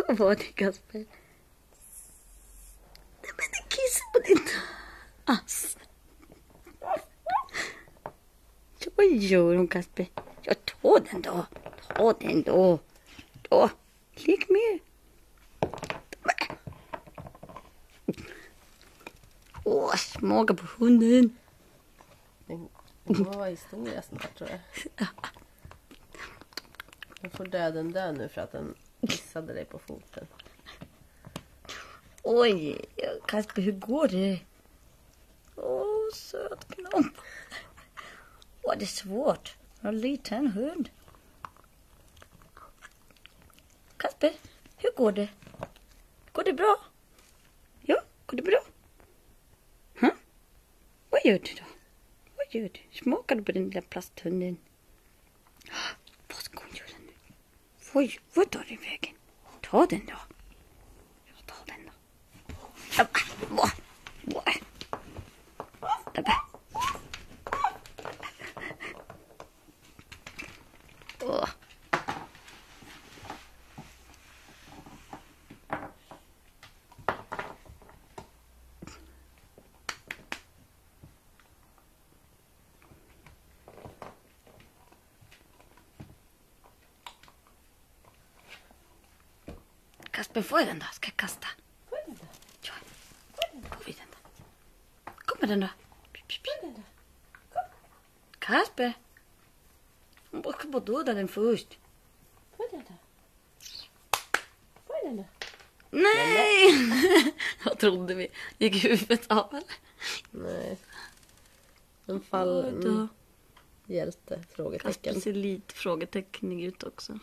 Vad var det, Kasper? Men det kissar på din ass. Vad gör hon, Kasper? Jag tar den då. Ta den då. Då. Lek med. Åh, smaka på hunden. Det kommer vara historia snart, tror jag. Jag får döden dö nu för att den kissade dig på foten. Oj, Kasper, hur går det? Åh, söt knopp. Åh, det är svårt. Jag är en liten hund. Kasper, hur går det? Går det bra? Ja, går det bra? Vad gör du då? Vad gör du? Smakar du på den lilla plasthunden? Vad ska hon göra nu? Vad tar den vägen? Ta den då. Jag tar den då. Åh. Kasper, får jag den då? Ska jag kasta? Får den då? Ja. Får vi den då? Kommer den då? Får den då? Kasper? Jag ska bara döda den först. Får den då? Får den då? Nej! Vad trodde vi? Gick huvudet av eller? Nej. En fall... hjälte, frågetecken. Kasper ser lite frågetecknig ut också.